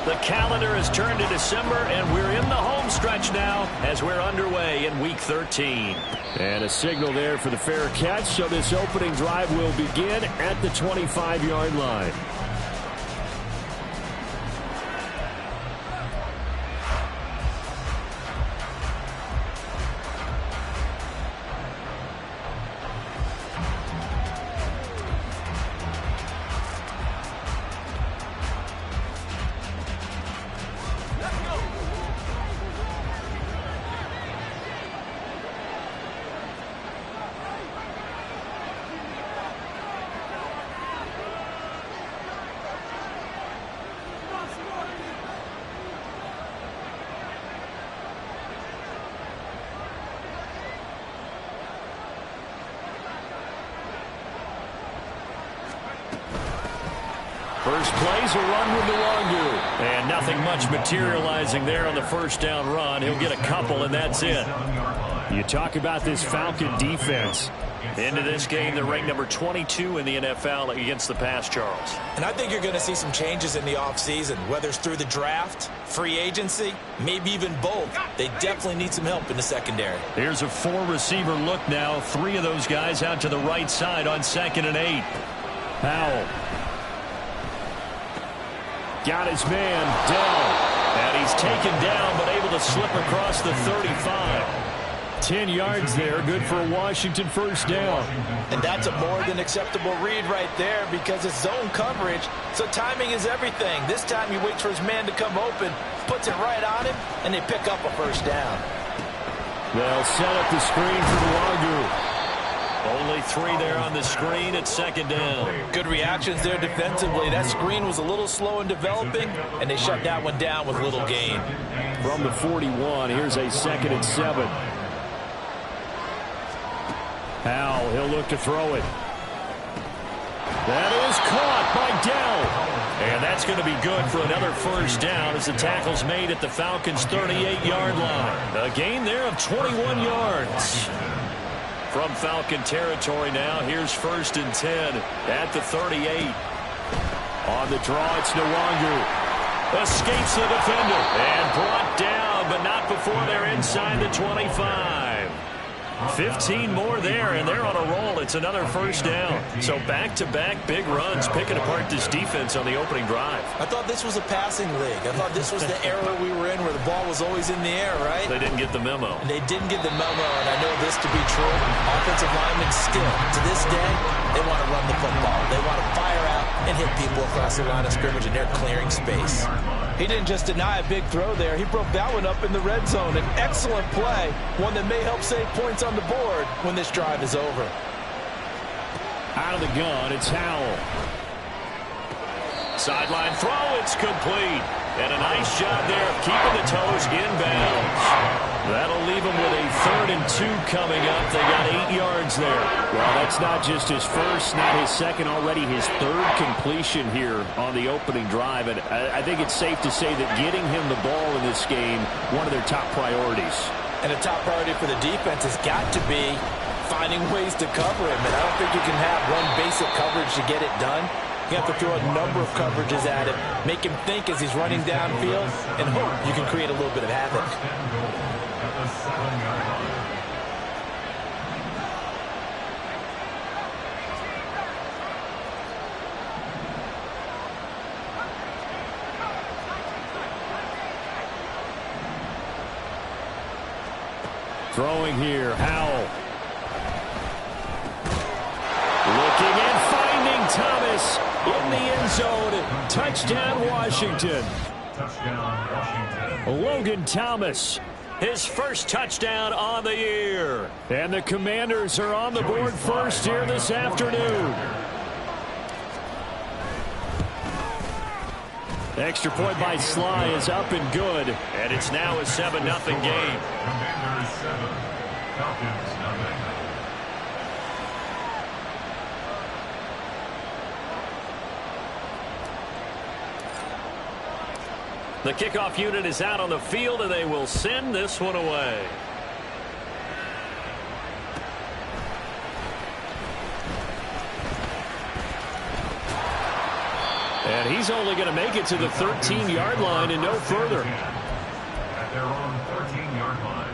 The calendar has turned to December, and we're in the home stretch now as we're underway in Week 13. And a signal there for the fair catch, so this opening drive will begin at the 25-yard line. First play's a run with Nwangu. And nothing much materializing there on the first down run. He'll get a couple, and that's it. You talk about this Falcon defense. Into this game, they're ranked number 22 in the NFL against the pass, Charles. And I think you're going to see some changes in the offseason, whether it's through the draft, free agency, maybe even both. They definitely need some help in the secondary. Here's a four-receiver look now. Three of those guys out to the right side on 2nd and 8. Powell. Got his man, Dell. And he's taken down, but able to slip across the 35. 10 yards there, good for a Washington first down. And that's a more than acceptable read right there because it's zone coverage, so timing is everything. This time he waits for his man to come open, puts it right on him, and they pick up a first down. They'll set up the screen for Nwangu. Only 3 there on the screen at 2nd down. Good reactions there defensively. That screen was a little slow in developing, and they shut that one down with little gain. From the 41, here's a 2nd and 7. Powell, he'll look to throw it. That is caught by Dell. And that's going to be good for another first down as the tackle's made at the Falcons' 38-yard line. A gain there of 21 yards. From Falcon territory now, here's 1st and 10 at the 38. On the draw, it's Nwangu. Escapes the defender and brought down, but not before they're inside the 25. 15 more there, and they're on a roll. It's another first down. So back-to-back big runs, picking apart this defense on the opening drive. I thought this was a passing league. I thought this was the era we were in where the ball was always in the air, right? They didn't get the memo. They didn't get the memo, and I know this to be true. Offensive linemen still, to this day, they want to run the football. They want to fire out and hit people across the line of scrimmage, and they're clearing space. He didn't just deny a big throw there. He broke that one up in the red zone. An excellent play, one that may help save points on the board when this drive is over. Out of the gun, it's Howell. Sideline throw, it's complete. And a nice job there of keeping the toes inbounds. That'll leave them with a 3rd and 2 coming up. They got 8 yards there. Well, that's not just his first, not his second, already his 3rd completion here on the opening drive. And I think it's safe to say that getting him the ball in this game, one of their top priorities. And a top priority for the defense has got to be finding ways to cover him. And I don't think you can have one basic coverage to get it done. You have to throw a number of coverages at him, make him think as he's running downfield, and hope you can create a little bit of havoc. Throwing here, Howell. Looking and finding Thomas in the end zone. Touchdown, Washington. Logan Thomas, his first touchdown on the year. And the Commanders are on the board first here this afternoon. Extra point by Sly is up and good. And it's now a 7-0 game. Commanders 7, Falcons 0. The kickoff unit is out on the field, and they will send this one away. And he's only going to make it to the 13-yard line and no further. At their own 13-yard line.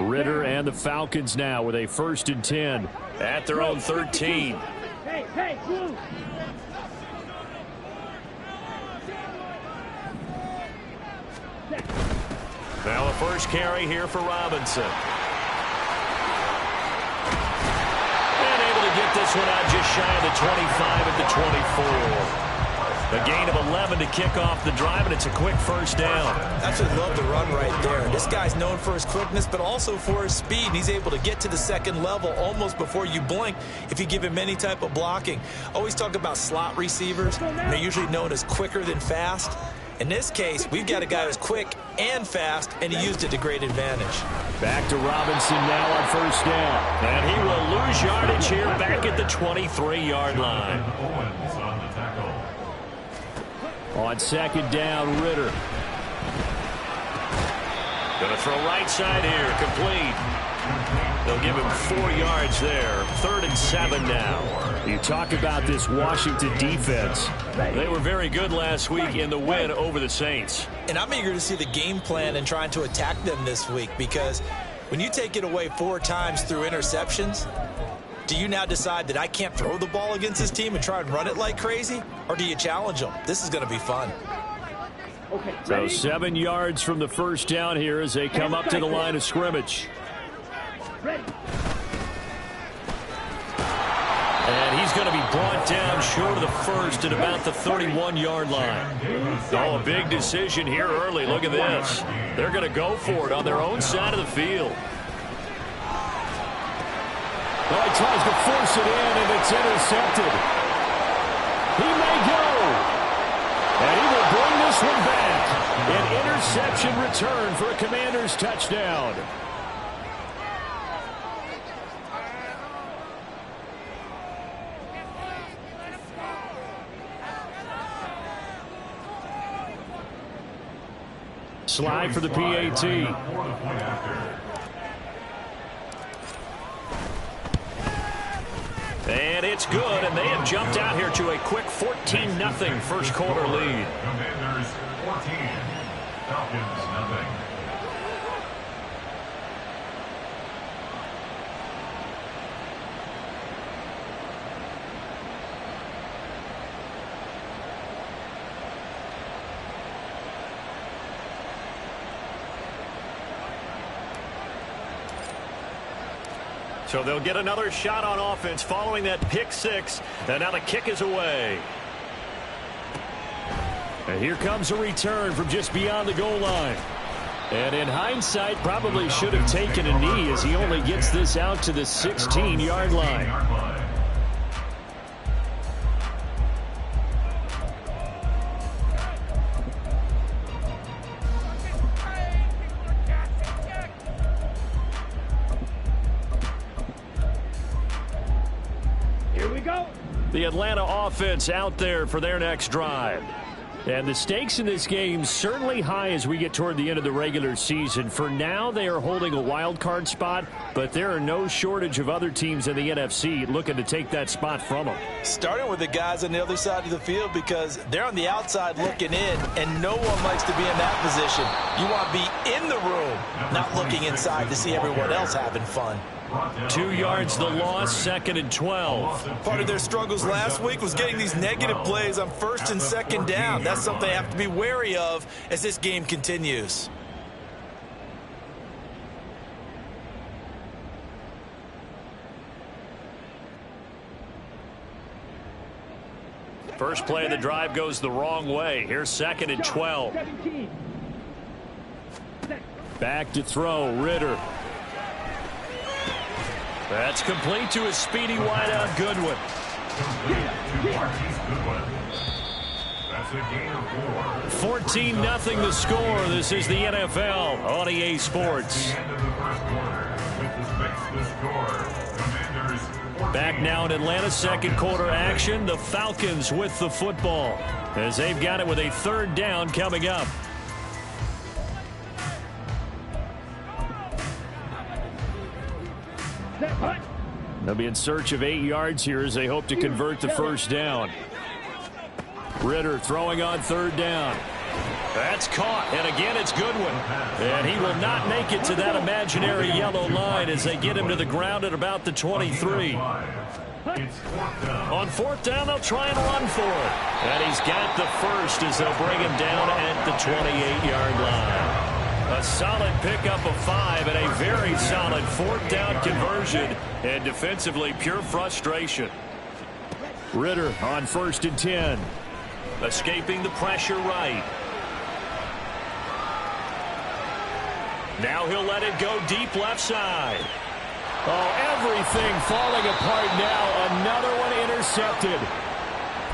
Ritter and the Falcons now with a 1st and 10 at their own 13. Now the first carry here for Robinson. And able to get this one out just shy of the 25 at the 24. A gain of 11 to kick off the drive, and it's a quick first down. Absolutely love the run right there. This guy's known for his quickness, but also for his speed. And he's able to get to the second level almost before you blink if you give him any type of blocking. Always talk about slot receivers. They're usually known as quicker than fast. In this case, we've got a guy who's quick and fast, and he used it to great advantage. Back to Robinson now on first down. And he will lose yardage here back at the 23-yard line. Owens on the tackle. On second down, Ritter. Going to throw right side here, complete. They'll give him 4 yards there. 3rd and 7 now. You talk about this Washington defense. They were very good last week in the win over the Saints. And I'm eager to see the game plan and trying to attack them this week, because when you take it away 4 times through interceptions, do you now decide that I can't throw the ball against this team and try and run it like crazy? Or do you challenge them? This is going to be fun. So 7 yards from the first down here as they come up to the line of scrimmage. And he's going to be brought down short of the first at about the 31-yard line. Oh, a big decision here early. Look at this. They're going to go for it on their own side of the field. Well, he tries to force it in, and it's intercepted. He may go. And he will bring this one back. An interception return for a Commanders touchdown. Slide for the PAT. And it's good, and they have jumped out here to a quick 14-0 first quarter lead. Commanders 14, Falcons nothing. So they'll get another shot on offense following that pick 6. And now the kick is away. And here comes a return from just beyond the goal line. And in hindsight, probably should have taken a knee as he only gets this out to the 16-yard line. The Atlanta offense out there for their next drive. And the stakes in this game certainly high as we get toward the end of the regular season. For now, they are holding a wild card spot, but there are no shortage of other teams in the NFC looking to take that spot from them. Starting with the guys on the other side of the field, because they're on the outside looking in, and no one likes to be in that position. You want to be in the room, not looking inside to see everyone else having fun. 2 yards the loss, 2nd and 12. Part of their struggles last week was getting these negative plays on 1st and 2nd down. That's something they have to be wary of as this game continues. First play of the drive goes the wrong way. Here's 2nd and 12. Back to throw, Ritter. That's complete to a speedy wideout Goodwin. That's a gain of 4. 14-0 the score. This is the NFL on EA Sports. Back now in Atlanta, second quarter action. The Falcons with the football as they've got it with a 3rd down coming up. They'll be in search of 8 yards here as they hope to convert the first down. Ritter throwing on third down. That's caught, and again it's Goodwin. And he will not make it to that imaginary yellow line as they get him to the ground at about the 23. On fourth down, they'll try and run for it. And he's got the first as they'll bring him down at the 28-yard line. A solid pickup of 5 and a very solid fourth down conversion. And defensively, pure frustration. Ritter on 1st and 10. Escaping the pressure right. Now he'll let it go deep left side. Oh, everything falling apart now. Another one intercepted.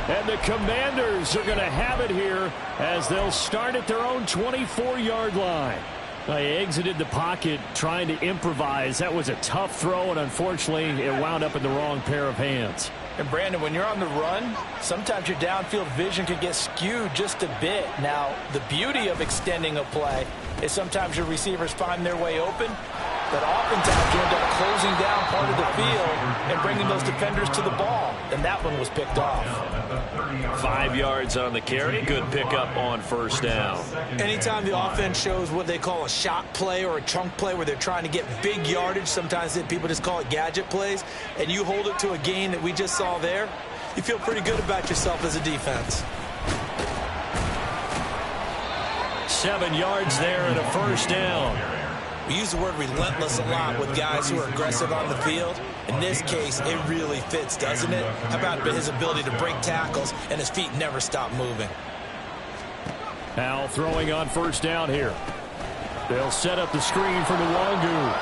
And the Commanders are going to have it here as they'll start at their own 24-yard line. They exited the pocket trying to improvise. That was a tough throw, and unfortunately, it wound up in the wrong pair of hands. And, Brandon, when you're on the run, sometimes your downfield vision can get skewed just a bit. Now, the beauty of extending a play is sometimes your receivers find their way open, but oftentimes you end up closing down part of the field and bringing those defenders to the ball. And that one was picked off. 5 yards on the carry. Good pickup on first down. Anytime the offense shows what they call a shot play or a chunk play where they're trying to get big yardage, sometimes people just call it gadget plays, and you hold it to a gain that we just saw there, you feel pretty good about yourself as a defense. 7 yards there and a first down. We use the word relentless a lot with guys who are aggressive on the field. In this case, it really fits, doesn't it? How about his ability to break tackles and his feet never stop moving? Now throwing on first down here. They'll set up the screen for Nwangu.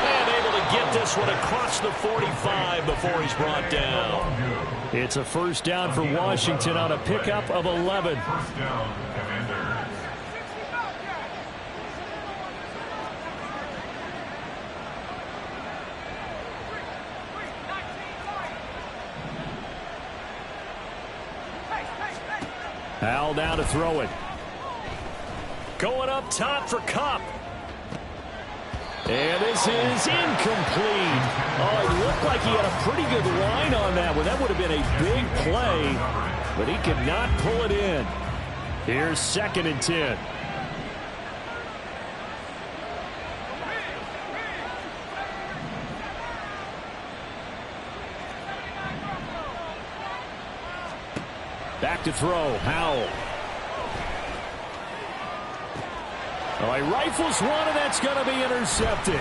And able to get this one across the 45 before he's brought down. It's a first down for Washington on a pickup of 11. First down, Commander. Hal down to throw it. Going up top for Kupp. And this is incomplete. Oh, it looked like he had a pretty good line on that one. That would have been a big play, but he could not pull it in. Here's 2nd and 10. Back to throw, Howell. Oh, he rifles one, and that's going to be intercepted.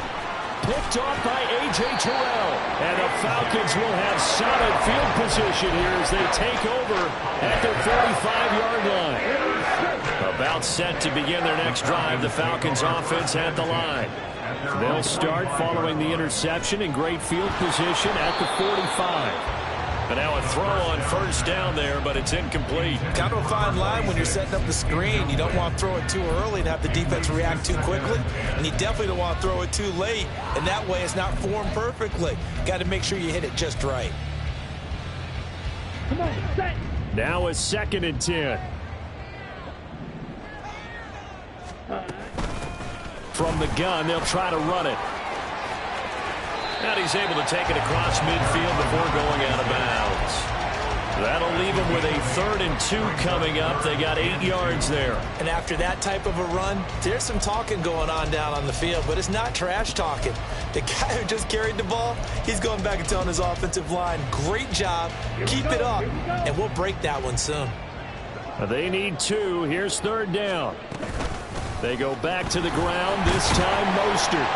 Picked off by A.J. Terrell. And the Falcons will have solid field position here as they take over at their 45-yard line. About set to begin their next drive. The Falcons offense at the line. They'll start following the interception in great field position at the 45. But now a throw on first down there, but it's incomplete. Kind of a fine line when you're setting up the screen. You don't want to throw it too early and have the defense react too quickly. And you definitely don't want to throw it too late. And that way it's not formed perfectly. Got to make sure you hit it just right. Now it's 2nd and 10. From the gun, they'll try to run it. And he's able to take it across midfield before going out of bounds. That'll leave him with a 3rd and 2 coming up. They got 8 yards there. And after that type of a run, there's some talking going on down on the field, but it's not trash talking. The guy who just carried the ball, he's going back and telling his offensive line, great job, keep it up, and we'll break that one soon. They need 2. Here's 3rd down. They go back to the ground, this time Mostert.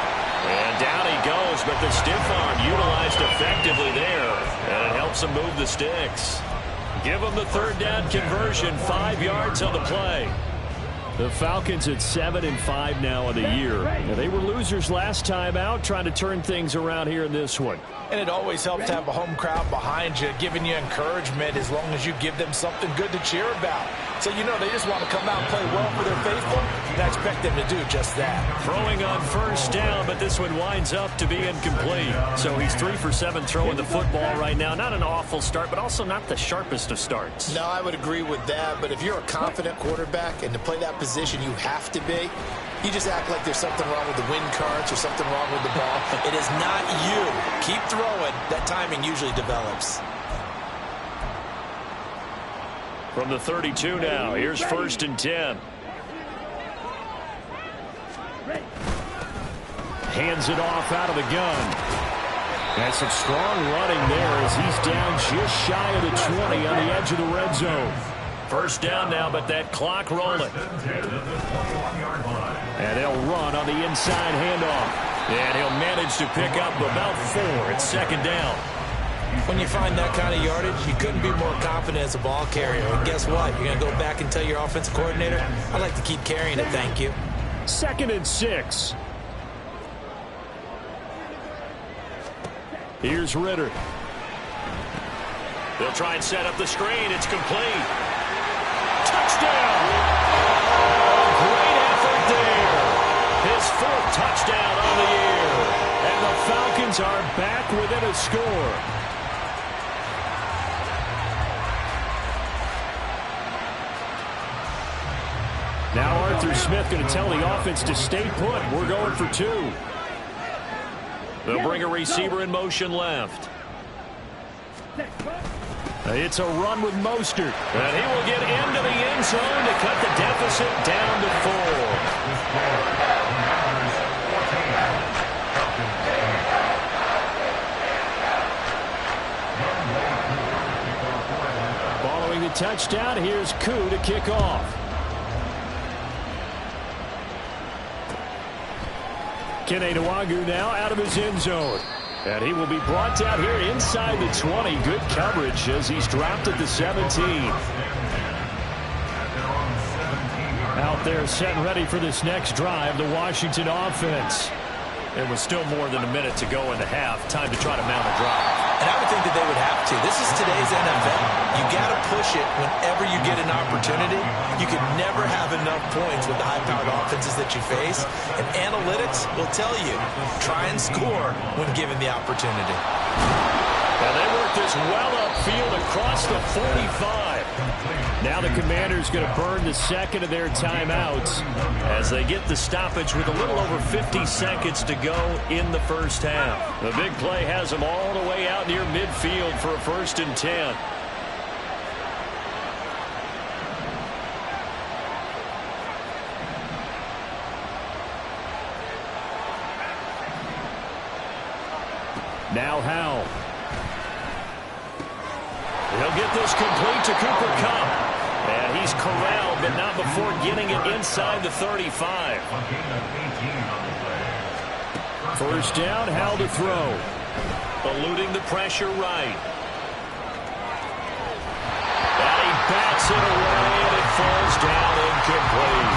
And down he goes, but the stiff arm utilized effectively there. And it helps him move the sticks. Give him the 3rd down conversion, 5 yards on the play. The Falcons at 7-5 now in the year. Now, they were losers last time out, trying to turn things around here in this one. And it always helps to have a home crowd behind you, giving you encouragement as long as you give them something good to cheer about. So, you know, they just want to come out and play well for their faithful, and I expect them to do just that. Throwing on first down, but this one winds up to be incomplete. So he's 3 for 7 throwing the football right now. Not an awful start, but also not the sharpest of starts. No, I would agree with that, but if you're a confident quarterback and to play that position you have to be, you just act like there's something wrong with the wind currents or something wrong with the ball. It is not you. Keep throwing. That timing usually develops. From the 32 now, here's 1st and 10. Hands it off out of the gun. And some strong running there as he's down just shy of the 20 on the edge of the red zone. 1st down now, but that clock rolling. And they'll run on the inside handoff. And he'll manage to pick up about 4. It's 2nd down. When you find that kind of yardage, you couldn't be more confident as a ball carrier. And guess what? You're going to go back and tell your offensive coordinator, I'd like to keep carrying it, thank you. 2nd and 6. Here's Ritter. They'll try and set up the screen. It's complete. Touchdown! Great effort there. His 4th touchdown on the year. And the Falcons are back within a score. Now Arthur Smith going to tell the offense to stay put. We're going for 2. They'll bring a receiver in motion left. It's a run with Mostert. And he will get into the end zone to cut the deficit down to 4. Following the touchdown, here's Koo to kick off. Kene Nwagu now out of his end zone. And he will be brought down here inside the 20. Good coverage as he's dropped at the 17. Out there set and ready for this next drive, the Washington offense. It was still more than a minute to go in the half. Time to try to mount a drive. And I would think that they would have to. This is today's NFL. You got to push it whenever you get an opportunity. You can never have enough points with the high-powered offenses that you face. And analytics will tell you, try and score when given the opportunity. And they work this well upfield across the 45. Now the Commanders going to burn the 2nd of their timeouts as they get the stoppage with a little over 50 seconds to go in the first half. The big play has them all the way out near midfield for a 1st and 10. Now Howell. He'll get this complete to Cooper Kupp. And he's corralled, but not before getting it inside the 35. 1st down, Howell to throw. Eluding the pressure right. And he bats it away, and it falls down incomplete.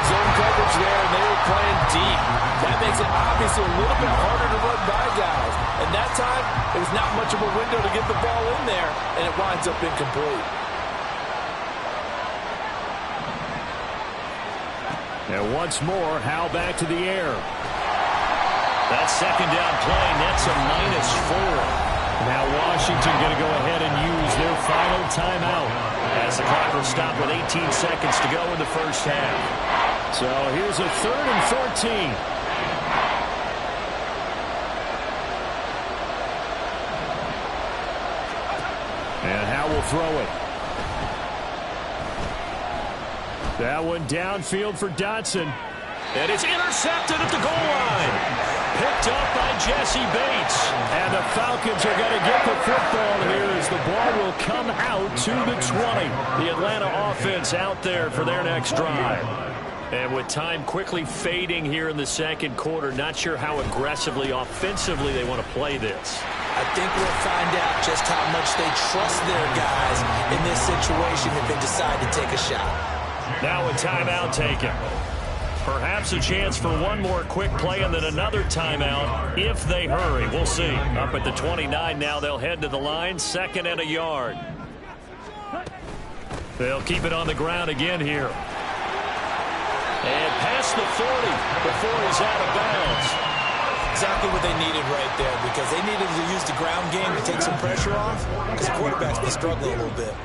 Zone coverage there, and they were playing deep. That makes it obviously a little bit harder to run by guys. And that time, it was not much of a window to get the ball in there, and it winds up incomplete. And once more, Howell back to the air. That 2nd down play nets a -4. Now Washington going to go ahead and use their final timeout as the clock will stop with 18 seconds to go in the first half. So here's a 3rd and 14. And Howell will throw it. That one downfield for Dotson. And it's intercepted at the goal line. Picked up by Jesse Bates. And the Falcons are going to get the football here as the ball will come out to the 20. The Atlanta offense out there for their next drive. And with time quickly fading here in the 2nd quarter, not sure how aggressively, offensively they want to play this. I think we'll find out just how much they trust their guys in this situation if they decide to take a shot. Now a timeout taken. Perhaps a chance for one more quick play and then another timeout if they hurry. We'll see. Up at the 29 now, they'll head to the line, 2nd and a yard. They'll keep it on the ground again here. And past the 40 before he's out of bounds. Exactly what they needed right there, because they needed to use the ground game to take some pressure off, because the quarterback's been struggling a little bit.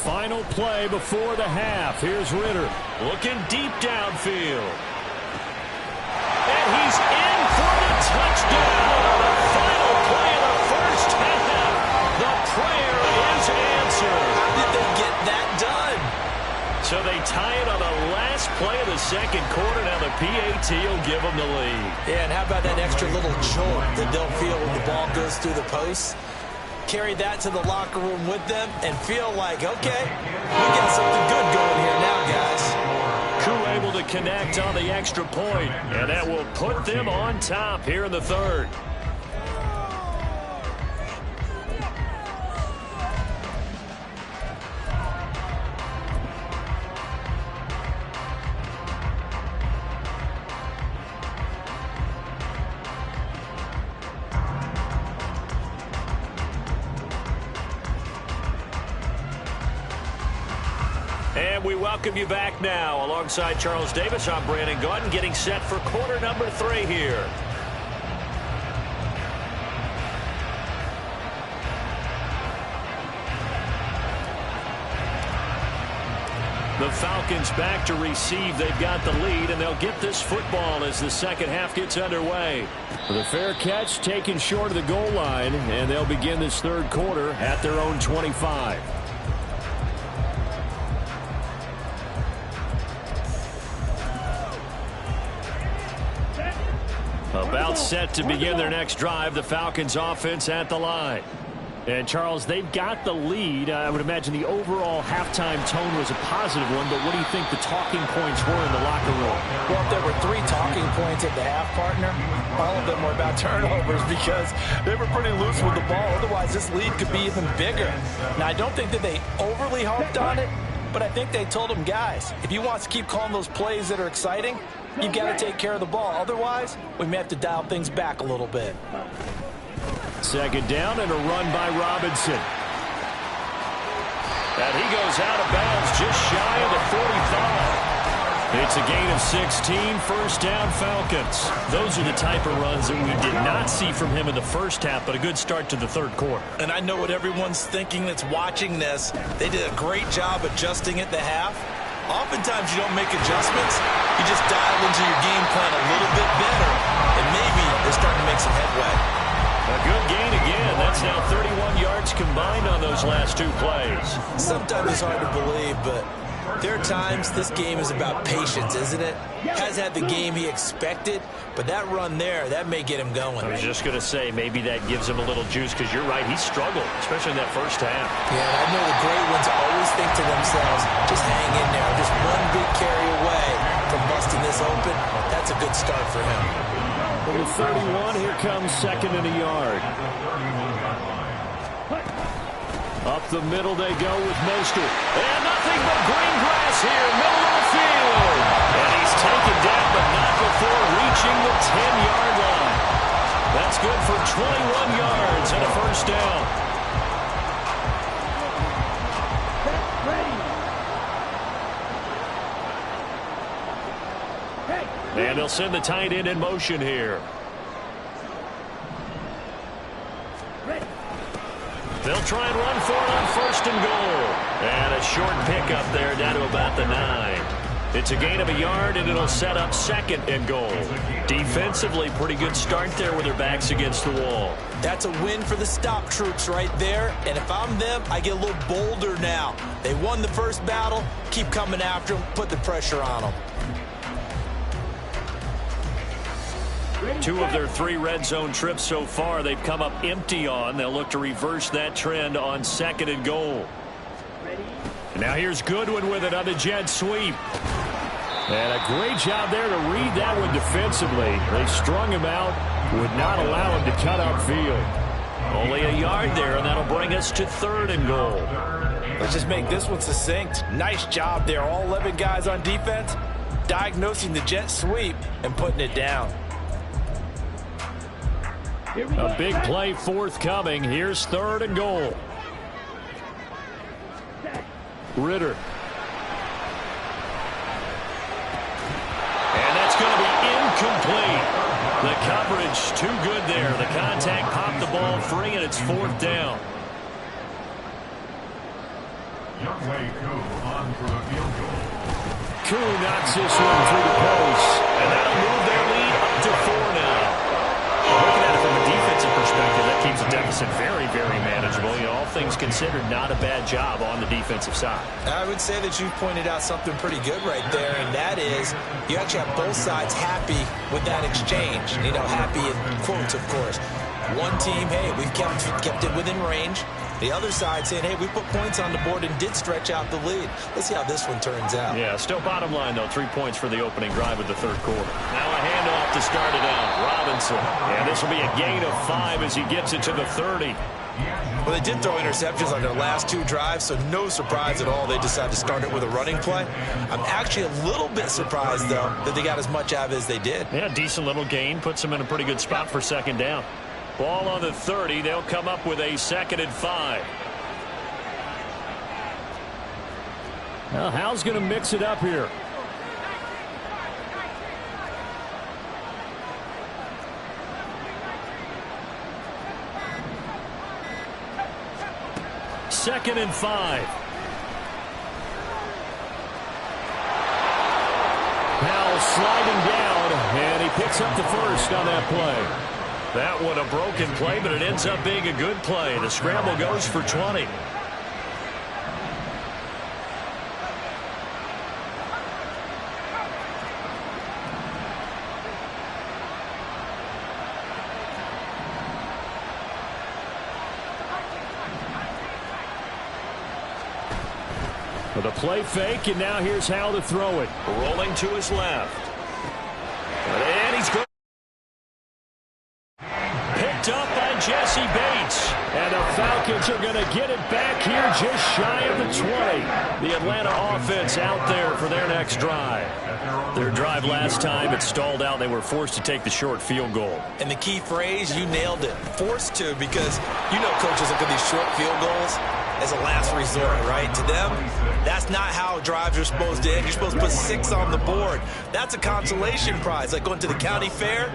Final play before the half. Here's Ritter. Looking deep downfield. And he's in for the touchdown. The final play of the first half. The prayer is answered. How did they get that done? So they tie it on the last play of the second quarter. Now the PAT will give them the lead. Yeah, and how about that extra little jolt that they'll feel when the ball goes through the posts? Carry that to the locker room with them and feel like, okay, we got something good going here now, guys. Koo able to connect on the extra point, and that will put them on top here in the third. And we welcome you back now. Alongside Charles Davis, I'm Brandon Gaudin, getting set for quarter number 3 here. The Falcons back to receive. They've got the lead, and they'll get this football as the second half gets underway. The fair catch taken short of the goal line, and they'll begin this third quarter at their own 25. About set to begin their next drive, the Falcons offense at the line. And, Charles, they've got the lead. I would imagine the overall halftime tone was a positive one, but what do you think the talking points were in the locker room? Well, if there were 3 talking points at the half, partner, all of them were about turnovers because they were pretty loose with the ball. Otherwise, this lead could be even bigger. Now, I don't think that they overly harped on it, but I think they told them, guys, if you want to keep calling those plays that are exciting, you've got to take care of the ball. Otherwise, we may have to dial things back a little bit. Second down and a run by Robinson. And he goes out of bounds just shy of the 45. It's a gain of 16, first down Falcons. Those are the type of runs that we did not see from him in the first half, but a good start to the third quarter. And I know what everyone's thinking that's watching this. They did a great job adjusting at the half. Oftentimes you don't make adjustments. You just dial into your game plan a little bit better, and maybe they're starting to make some headway. A good gain again. That's now 31 yards combined on those last 2 plays. Sometimes it's hard to believe, but there are times this game is about patience, isn't it? Has had the game he expected, but that run there, that may get him going. I was just going to say, maybe that gives him a little juice, because you're right, he struggled, especially in that first half. Yeah, and I know the great ones always think to themselves, just hang in there, just one big carry away from busting this open. That's a good start for him. From the 31, here comes second and a yard. Up the middle they go with Mostert. And nothing but green grass here, middle of the field. And he's taken down, but not before reaching the 10-yard line. That's good for 21 yards and a first down. And they'll send the tight end in motion here. They'll try and run for it on first and goal. And a short pickup there down to about the 9. It's a gain of a yard, and it'll set up second and goal. Defensively, pretty good start there with their backs against the wall. That's a win for the stop troops right there. And if I'm them, I get a little bolder now. They won the first battle. Keep coming after them. Put the pressure on them. 2 of their 3 red zone trips so far, they've come up empty on. They'll look to reverse that trend on second and goal. Now here's Goodwin with it on the jet sweep. And a great job there to read that one defensively. They strung him out, would not allow him to cut upfield. Only a yard there, and that'll bring us to 3rd and goal. Let's just make this one succinct. Nice job there. All 11 guys on defense, diagnosing the jet sweep and putting it down. A big play forthcoming. Here's 3rd and goal. Ritter. And that's going to be incomplete. The coverage too good there. The contact popped the ball free, and it's 4th down. Youngway Koo on for a field goal. Koo knocks this one through the post. And that'll move their lead up to 4 now. Looking at it from a defensive perspective, that keeps the deficit very, very manageable. You know, all things considered, not a bad job on the defensive side. I would say that you pointed out something pretty good right there, and that is you actually have both sides happy with that exchange. You know, happy in quotes, of course. One team, hey, we've kept it within range. The other side saying, hey, we put points on the board and did stretch out the lead. Let's see how this one turns out. Yeah, still bottom line, though, 3 points for the opening drive of the 3rd quarter. Now a handoff to start it out. Robinson. And this will be a gain of 5 as he gets it to the 30. Well, they did throw interceptions on their last 2 drives, so no surprise at all they decided to start it with a running play. I'm actually a little bit surprised, though, that they got as much out of it as they did. Yeah, decent little gain. Puts them in a pretty good spot for 2nd down. Ball on the 30. They'll come up with a 2nd and 5. Well, Hal's going to mix it up here. Second and 5. Hal sliding down, and he picks up the first on that play. That one a broken play, but it ends up being a good play. The scramble goes for 20. With a play fake, and now here's Hal to throw it. Rolling to his left. And he's good. Picked up by Jesse Bates. And the Falcons are going to get it back here just shy of the 20. The Atlanta offense out there for their next drive. Their drive last time, it stalled out. They were forced to take the short field goal. And the key phrase, you nailed it. Forced to, because you know coaches look at these short field goals as a last resort, right? To them, that's not how drives are supposed to end. You're supposed to put 6 on the board. That's a consolation prize, like going to the county fair.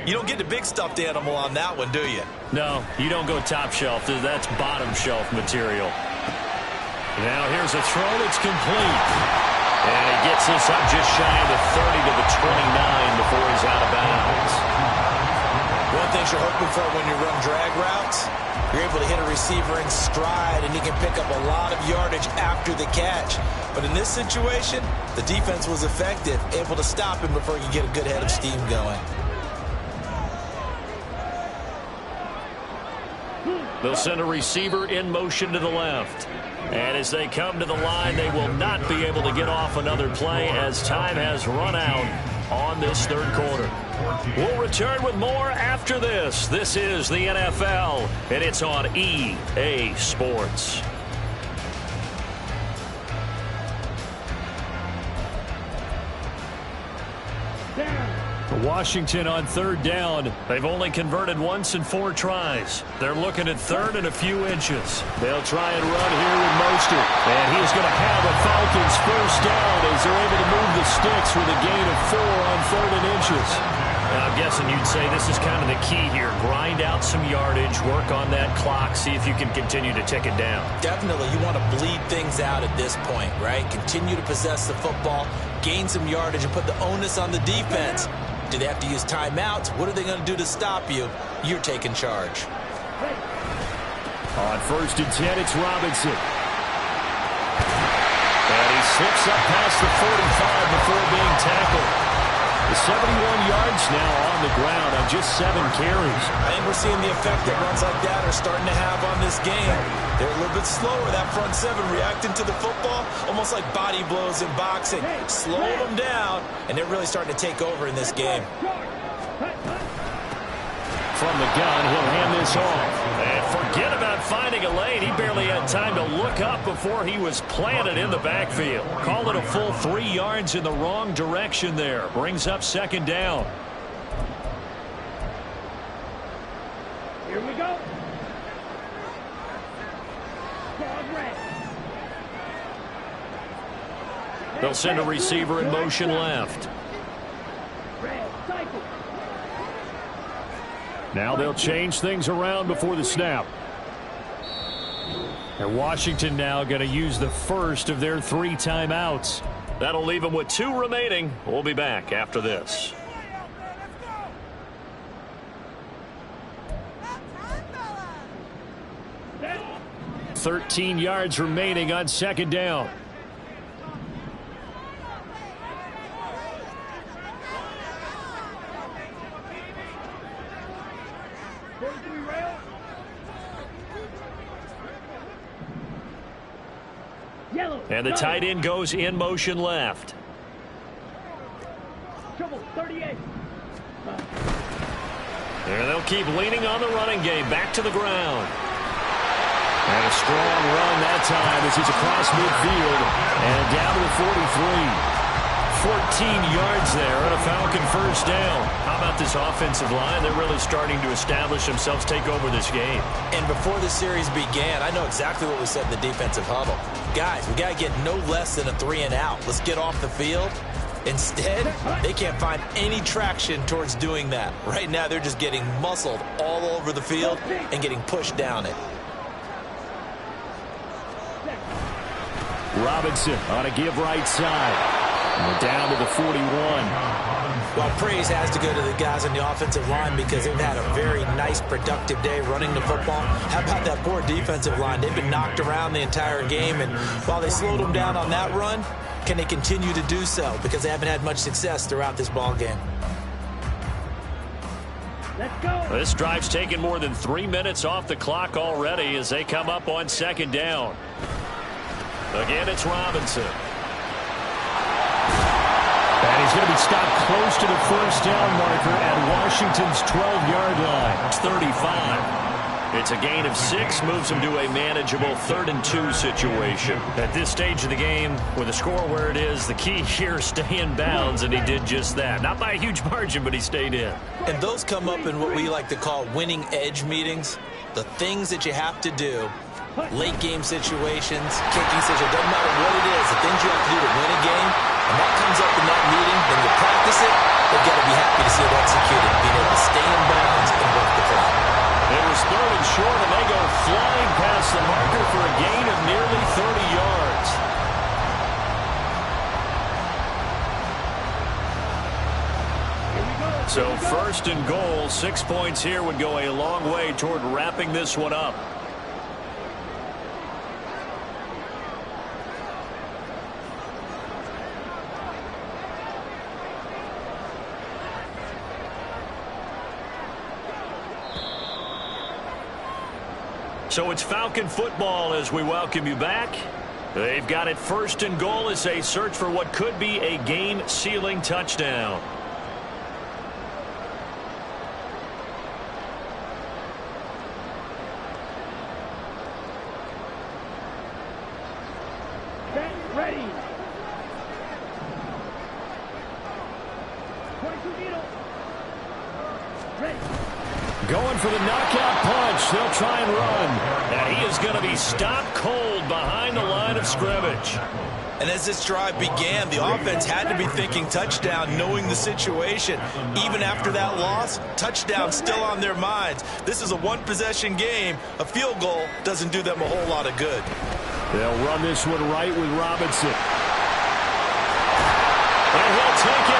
You don't get the big stuffed animal on that one, do you? No, you don't go top shelf. That's bottom shelf material. Now here's a throw that's complete. And he gets this up just shy of the 30 to the 29 before he's out of bounds. One thing you're hoping for when you run drag routes, you're able to hit a receiver in stride, and he can pick up a lot of yardage after the catch. But in this situation, the defense was effective, able to stop him before he could get a good head of steam going. They'll send a receiver in motion to the left. And as they come to the line, they will not be able to get off another play as time has run out on this 3rd quarter. We'll return with more after this. This is the NFL, and it's on EA Sports. Washington on 3rd down. They've only converted once in 4 tries. They're looking at 3rd and a few inches. They'll try and run here with Mostert. And he's going to have a Falcons first down as they're able to move the sticks with a gain of 4 on 3rd and inches. Now, I'm guessing you'd say this is kind of the key here. Grind out some yardage, work on that clock, see if you can continue to tick it down. Definitely, you want to bleed things out at this point, right? Continue to possess the football, gain some yardage, and put the onus on the defense. Do they have to use timeouts? What are they going to do to stop you? You're taking charge. On 1st and 10, it's Robinson. And he slips up past the 45 before being tackled. The 71 yards now on the ground on just 7 carries. I think we're seeing the effect that runs like that are starting to have on this game. They're a little bit slower, that front 7, reacting to the football, almost like body blows in boxing. Slow them down, and they're really starting to take over in this game. from the gun. He'll hand this off. And forget about finding a lane. He barely had time to look up before he was planted in the backfield. Call it a full 3 yards in the wrong direction there. Brings up second down. Here we go. They'll send a receiver in motion left. Now they'll change things around before the snap. And Washington now going to use the first of their 3 timeouts. That'll leave them with 2 remaining. We'll be back after this. 13 yards remaining on second down. And the tight end goes in motion left. Trouble 38. There they'll keep leaning on the running game. Back to the ground. And a strong run that time as he's across midfield and down to the 43. 14 yards there and a Falcon first down. How about this offensive line? They're really starting to establish themselves, take over this game. And before the series began, I know exactly what we said in the defensive huddle. Guys, we got to get no less than a 3 and out. Let's get off the field. Instead, they can't find any traction towards doing that. Right now, they're just getting muscled all over the field and getting pushed down it. Robinson on a give right side. And we're down to the 41. Well, praise has to go to the guys on the offensive line because they've had a very nice, productive day running the football. How about that poor defensive line? They've been knocked around the entire game, and while they slowed them down on that run, can they continue to do so? Because they haven't had much success throughout this ball game. Let's go. This drive's taken more than 3 minutes off the clock already as they come up on second down. Again, it's Robinson. And he's going to be stopped close to the first down marker at Washington's 12-yard line. It's 35. It's a gain of 6, moves him to a manageable 3rd and 2 situation. At this stage of the game, with the score where it is, the key here is stay in bounds, and he did just that. Not by a huge margin, but he stayed in. And those come up in what we like to call winning edge meetings. The things that you have to do, late game situations, kicking situations, doesn't matter what it is, the things you have to do to win a game, and that comes up in that meeting, then you practice it, they've got to be happy to see it executed, being able to stay in bounds and work the clock. It was 3rd and short, and they go flying past the marker for a gain of nearly 30 yards. So 1st and goal, 6 points here would go a long way toward wrapping this one up. So it's Falcon football as we welcome you back. They've got it 1st and goal as they search for what could be a game-sealing touchdown. Get ready. 22 needle. Ready. Going for the knockout punch. They'll try and run. And he is going to be stopped cold behind the line of scrimmage. And as this drive began, the offense had to be thinking touchdown, knowing the situation. Even after that loss, touchdown still on their minds. This is a one-possession game. A field goal doesn't do them a whole lot of good. They'll run this one right with Robinson. And he'll take it